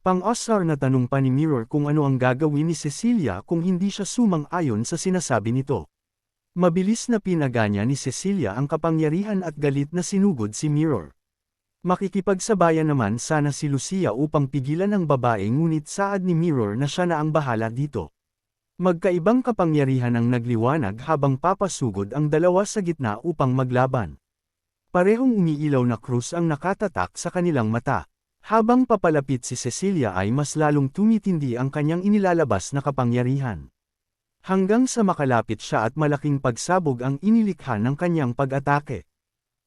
Pang-asar na tanong pa ni Mirror kung ano ang gagawin ni Cecilia kung hindi siya sumang-ayon sa sinasabi nito. Mabilis na pinaganya ni Cecilia ang kapangyarihan at galit na sinugod si Mirror. Makikipagsabayan naman sana si Lucia upang pigilan ang babae ngunit saad ni Mirror na siya na ang bahala dito. Magkaibang kapangyarihan ang nagliwanag habang papasugod ang dalawa sa gitna upang maglaban. Parehong umiilaw na krus ang nakatatak sa kanilang mata. Habang papalapit si Cecilia ay mas lalong tumitindi ang kanyang inilalabas na kapangyarihan. Hanggang sa makalapit siya at malaking pagsabog ang inilikha ng kanyang pag-atake.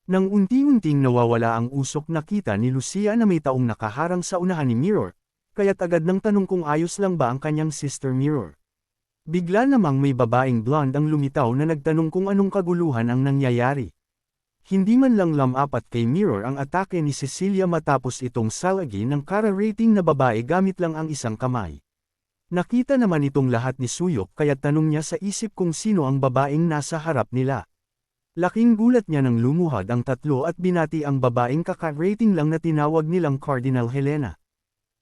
Nang unti-unting nawawala ang usok nakita ni Lucia na may taong nakaharang sa unahan ni Mirror, kaya't agad nang tanong kung ayos lang ba ang kanyang sister Mirror. Bigla namang may babaeng blonde ang lumitaw na nagtanong kung anong kaguluhan ang nangyayari. Hindi man lang lamapat kay Mirror ang atake ni Cecilia matapos itong salagi ng kara-rating na babae gamit lang ang isang kamay. Nakita naman itong lahat ni Suyok kaya't tanong niya sa isip kung sino ang babaeng nasa harap nila. Laking gulat niya nang lumuhad ang tatlo at binati ang babaeng kaka-rating lang na tinawag nilang Cardinal Helena.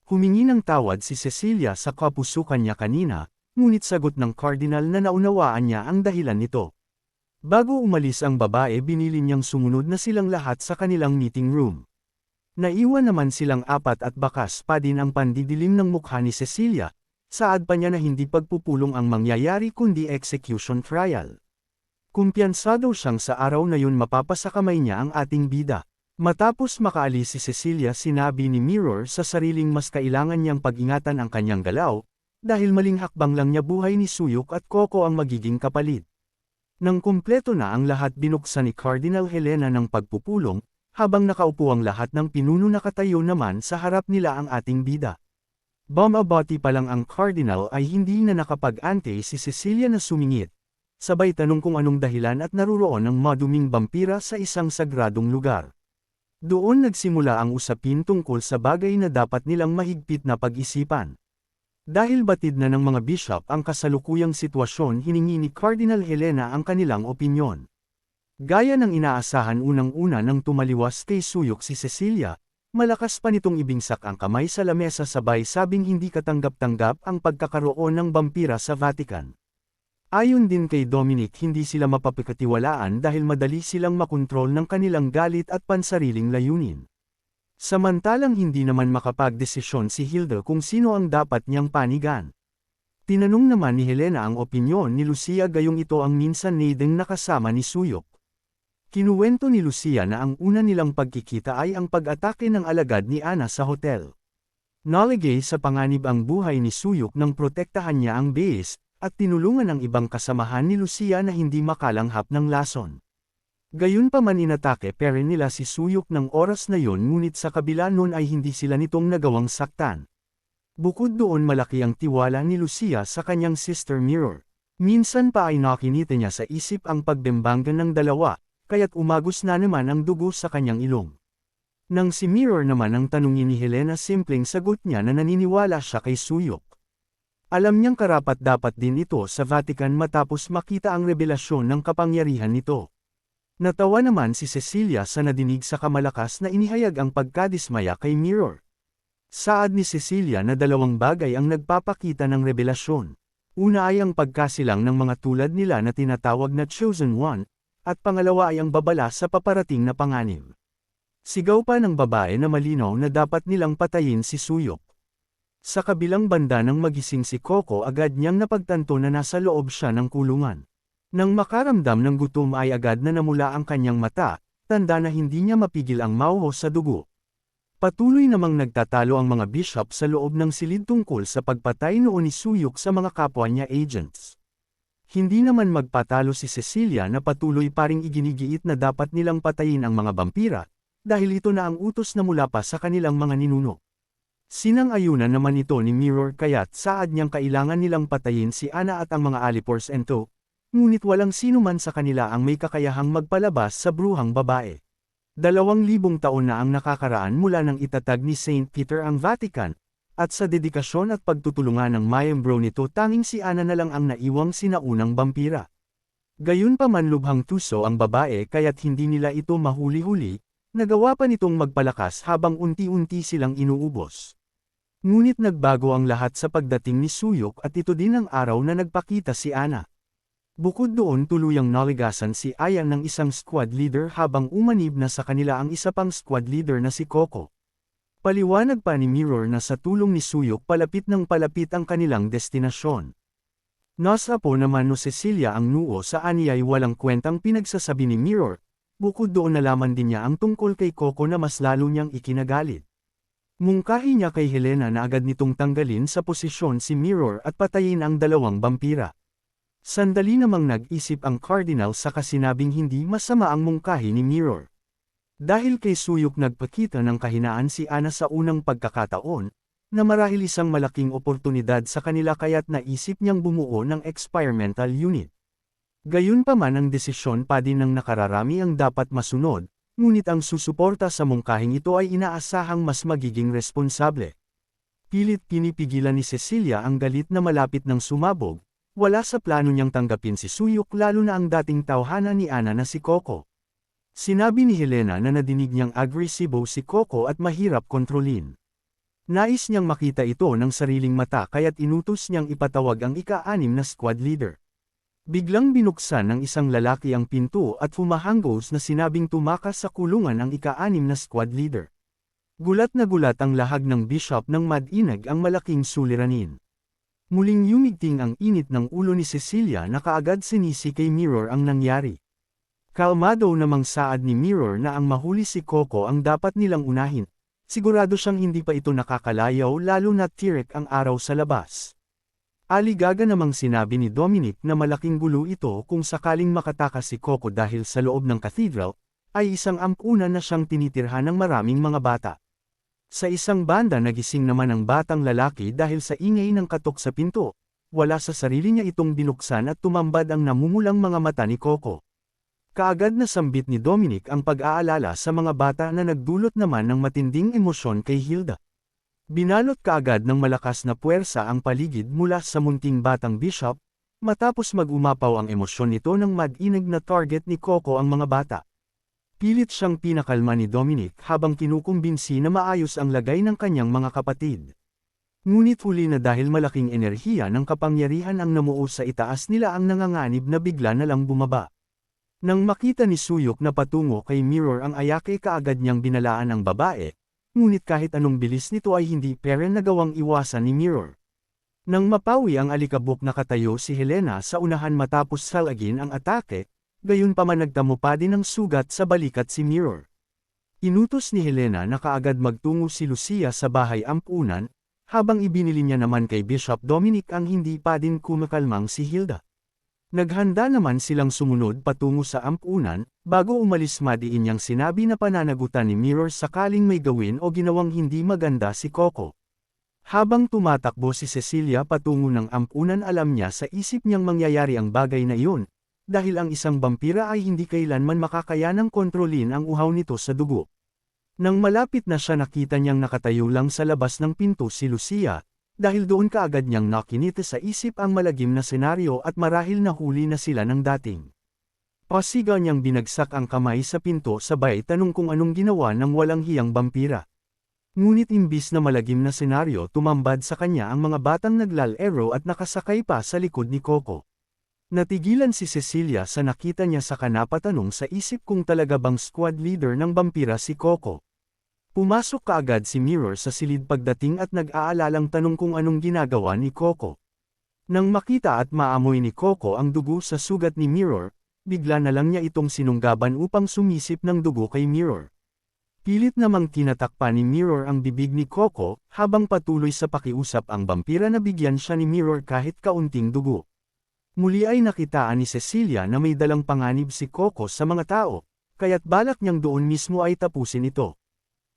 Humingi ng tawad si Cecilia sa kapusukan niya kanina, ngunit sagot ng Cardinal na naunawaan niya ang dahilan nito. Bago umalis ang babae binili niyang sumunod na silang lahat sa kanilang meeting room. Naiwan naman silang apat at bakas pa din ang pandidilim ng mukha ni Cecilia, saad pa niya na hindi pagpupulong ang mangyayari kundi execution trial. Kumpiyansado siyang sa araw na yun mapapasakamay niya ang ating bida. Matapos makaalis si Cecilia sinabi ni Mirror sa sariling mas kailangan niyang pag-ingatan ang kanyang galaw, dahil maling hakbang lang niya buhay ni Suyok at Coco ang magiging kapalit. Nang kumpleto na ang lahat binuksan ni Cardinal Helena ng pagpupulong, habang nakaupo ang lahat ng pinuno nakatayo naman sa harap nila ang ating bida. Bumabati pa lang ang Cardinal ay hindi na nakapag-ante si Cecilia na sumingit. Sabay tanong kung anong dahilan at naruroon ang maduming vampira sa isang sagradong lugar. Doon nagsimula ang usapin tungkol sa bagay na dapat nilang mahigpit na pag-isipan. Dahil batid na ng mga bishop ang kasalukuyang sitwasyon hiningi ni Cardinal Helena ang kanilang opinyon. Gaya ng inaasahan unang-una nang tumaliwas kay Suyok si Cecilia, malakas pa nitong ibingsak ang kamay sa lamesa sabay sabing hindi katanggap-tanggap ang pagkakaroon ng vampira sa Vatican. Ayon din kay Dominic hindi sila mapapagkatiwalaan dahil madali silang makontrol ng kanilang galit at pansariling layunin. Samantalang hindi naman makapagdesisyon si Hilda kung sino ang dapat niyang panigan. Tinanong naman ni Helena ang opinyon ni Lucia gayong ito ang minsan nideng nakasama ni Suyok. Kinuwento ni Lucia na ang una nilang pagkikita ay ang pag-atake ng alagad ni Ana sa hotel. Naligay sa panganib ang buhay ni Suyok nang protektahan niya ang base, at tinulungan ang ibang kasamahan ni Lucia na hindi makalanghap ng lason. Gayunpaman inatake pa rin nila si Suyok ng oras na yon ngunit sa kabila nun ay hindi sila nitong nagawang saktan. Bukod doon malaki ang tiwala ni Lucia sa kanyang sister Mirror. Minsan pa ay nakinita niya sa isip ang pagbembanggan ng dalawa, kaya't umagos na naman ang dugo sa kanyang ilong. Nang si Mirror naman ang tanungin ni Helena simpleng sagot niya na naniniwala siya kay Suyok. Alam niyang karapat-dapat din ito sa Vatican matapos makita ang revelasyon ng kapangyarihan nito. Natawa naman si Cecilia sa nadinig sa kamalakas na inihayag ang pagkadismaya kay Mirror. Saad ni Cecilia na dalawang bagay ang nagpapakita ng revelasyon. Una ay ang pagkasilang ng mga tulad nila na tinatawag na Chosen One, at pangalawa ay ang babala sa paparating na panganib. Sigaw pa ng babae na malinaw na dapat nilang patayin si Suyok. Sa kabilang banda nang magising si Coco agad niyang napagtanto na nasa loob siya ng kulungan. Nang makaramdam ng gutom ay agad na namula ang kanyang mata, tanda na hindi niya mapigil ang mauho sa dugo. Patuloy namang nagtatalo ang mga bishop sa loob ng silid tungkol sa pagpatay noon ni Suyok sa mga kapwa niya agents. Hindi naman magpatalo si Cecilia na patuloy pa ring iginigiit na dapat nilang patayin ang mga vampira, dahil ito na ang utos na mula pa sa kanilang mga ninuno. Sinang-ayunan naman ito ni Mirror kaya't saad niyang kailangan nilang patayin si Ana at ang mga Alipors ento. Ngunit walang sino man sa kanila ang may kakayahang magpalabas sa bruhang babae. 2,000 taon na ang nakakaraan mula nang itatag ni Saint Peter ang Vatican, at sa dedikasyon at pagtutulungan ng miyembro nito tanging si Ana na lang ang naiwang sinaunang vampira. Gayunpaman lubhang tuso ang babae kaya't hindi nila ito mahuli-huli, nagawa pa nitong magpalakas habang unti-unti silang inuubos. Ngunit nagbago ang lahat sa pagdating ni Suyok at ito din ang araw na nagpakita si Ana. Bukod doon tuluyang naligasan si Aya ng isang squad leader habang umanib na sa kanila ang isa pang squad leader na si Coco. Paliwanag pa ni Mirror na sa tulong ni Suyok palapit ng palapit ang kanilang destinasyon. Nasa po naman no Cecilia ang nuo sa aniyay walang kwentang pinagsasabi ni Mirror, bukod doon nalaman din niya ang tungkol kay Coco na mas lalo niyang ikinagalit. Mungkahi niya kay Helena na agad nitong tanggalin sa posisyon si Mirror at patayin ang dalawang vampira. Sandali namang nag-isip ang Cardinal sa kasinabing hindi masama ang mungkahi ni Mirror. Dahil kay Suyok nagpakita ng kahinaan si Ana sa unang pagkakataon, na marahil isang malaking oportunidad sa kanila kaya't naisip niyang bumuo ng experimental unit. Gayunpaman ang desisyon pa din ng nakararami ang dapat masunod, ngunit ang susuporta sa mungkahing ito ay inaasahang mas magiging responsable. Pilit pinipigilan ni Cecilia ang galit na malapit ng sumabog, wala sa plano niyang tanggapin si Suyok lalo na ang dating tauhana ni Ana na si Coco. Sinabi ni Helena na nadinig niyang agresibo si Coco at mahirap kontrolin. Nais niyang makita ito ng sariling mata kaya't inutos niyang ipatawag ang ika-6 na squad leader. Biglang binuksan ng isang lalaki ang pinto at humahanggos na sinabing tumakas sa kulungan ang ika-6 na squad leader. Gulat na gulat ang lahag ng bishop ng Mad-Inag ang malaking suliranin. Muling yumigting ang init ng ulo ni Cecilia na kaagad sinisi kay Mirror ang nangyari. Kalmado namang saad ni Mirror na ang mahuli si Coco ang dapat nilang unahin. Sigurado siyang hindi pa ito nakakalayaw lalo na tirek ang araw sa labas. Aligaga namang sinabi ni Dominic na malaking gulo ito kung sakaling makatakas si Coco dahil sa loob ng cathedral, ay isang ampunan na siyang tinitirhan ng maraming mga bata. Sa isang banda nagising naman ang batang lalaki dahil sa ingay ng katok sa pinto, wala sa sarili niya itong binuksan at tumambad ang namumulang mga mata ni Coco. Kaagad na sambit ni Dominic ang pag-aalala sa mga bata na nagdulot naman ng matinding emosyon kay Hilda. Binalot kaagad ng malakas na puwersa ang paligid mula sa munting batang bishop, matapos mag-umapaw ang emosyon nito ng Mad-Inag na target ni Coco ang mga bata. Pilit siyang pinakalma ni Dominic habang kinukumbinsi na maayos ang lagay ng kanyang mga kapatid. Ngunit huli na dahil malaking enerhiya ng kapangyarihan ang namuo sa itaas nila ang nanganganib na bigla na lang bumaba. Nang makita ni Suyok na patungo kay Mirror ang ayake kaagad niyang binalaan ang babae, ngunit kahit anong bilis nito ay hindi pera nagawang iwasan ni Mirror. Nang mapawi ang alikabok nakatayo si Helena sa unahan matapos salagin ang atake, gayunpaman nagtamo pa din ng sugat sa balikat si Mirror. Inutos ni Helena na kaagad magtungo si Lucia sa bahay ampunan, habang ibinili niya naman kay Bishop Dominic ang hindi pa din kumakalmang si Hilda. Naghanda naman silang sumunod patungo sa ampunan, bago umalis madiin niyang sinabi na pananagutan ni Mirror sakaling may gawin o ginawang hindi maganda si Coco. Habang tumatakbo si Cecilia patungo ng ampunan alam niya sa isip niyang mangyayari ang bagay na iyon, dahil ang isang vampira ay hindi kailanman makakayanang kontrolin ang uhaw nito sa dugo. Nang malapit na siya nakita niyang nakatayo lang sa labas ng pinto si Lucia, dahil doon kaagad niyang nakinita sa isip ang malagim na senaryo at marahil nahuli na sila ng dating. Pasigaw niyang binagsak ang kamay sa pinto sabay tanong kung anong ginawa ng walang hiyang vampira. Ngunit imbis na malagim na senaryo tumambad sa kanya ang mga batang naglalaro at nakasakay pa sa likod ni Coco. Natigilan si Cecilia sa nakita niya sa kanapatanong sa isip kung talaga bang squad leader ng vampira si Coco. Pumasok kaagad si Mirror sa silid pagdating at nag-aalalang tanong kung anong ginagawa ni Coco. Nang makita at maamoy ni Coco ang dugo sa sugat ni Mirror, bigla na lang niya itong sinunggaban upang sumisip ng dugo kay Mirror. Pilit namang tinatakpan ni Mirror ang bibig ni Coco, habang patuloy sa pakiusap ang vampira na bigyan siya ni Mirror kahit kaunting dugo. Muli ay nakitaan ni Cecilia na may dalang panganib si Coco sa mga tao, kaya't balak niyang doon mismo ay tapusin ito.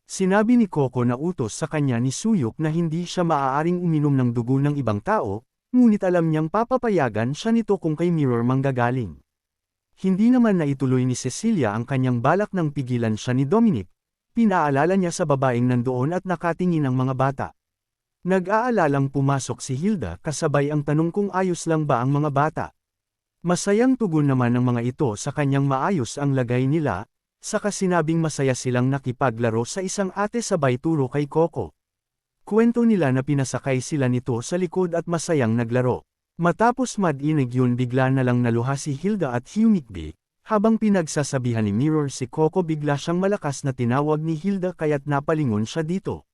Sinabi ni Coco na utos sa kanya ni Suyok na hindi siya maaaring uminom ng dugo ng ibang tao, ngunit alam niyang papapayagan siya nito kung kay Mirror manggagaling. Hindi naman naituloy ni Cecilia ang kanyang balak nang pigilan siya ni Dominic, pinaalala niya sa babaeng nandoon at nakatingin ang mga bata. Nag-aalalang pumasok si Hilda kasabay ang tanong kung ayos lang ba ang mga bata. Masayang tugon naman ng mga ito sa kanyang maayos ang lagay nila, saka sinabing masaya silang nakipaglaro sa isang ate sabay turo kay Coco. Kwento nila na pinasakay sila nito sa likod at masayang naglaro. Matapos madinig yun bigla na lang naluha si Hilda at Humikbi, habang pinagsasabihan ni Mirror si Coco bigla siyang malakas na tinawag ni Hilda kaya't napalingon siya dito.